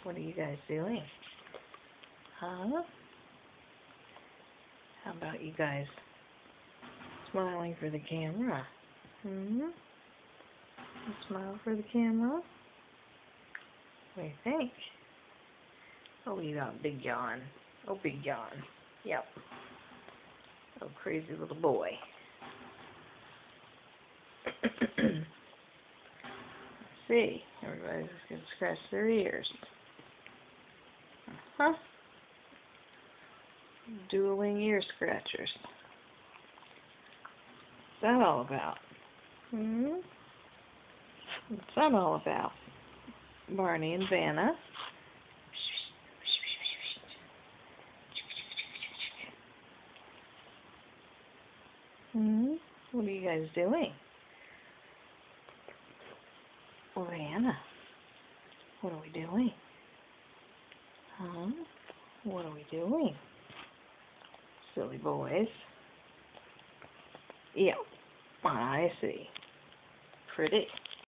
What are you guys doing? Huh? How about you guys smiling for the camera? You smile for the camera? What do you think? Oh, you got a big yawn. Oh, big yawn. Yep. Oh, crazy little boy. Let's see. Everybody's going to scratch their ears. Uh-huh. Dueling ear scratchers. What's that all about? What's that all about? Barney and Vanna. What are you guys doing? Vanna, what are we doing? Huh? What are we doing? Silly boys. Yeah, I see. Pretty.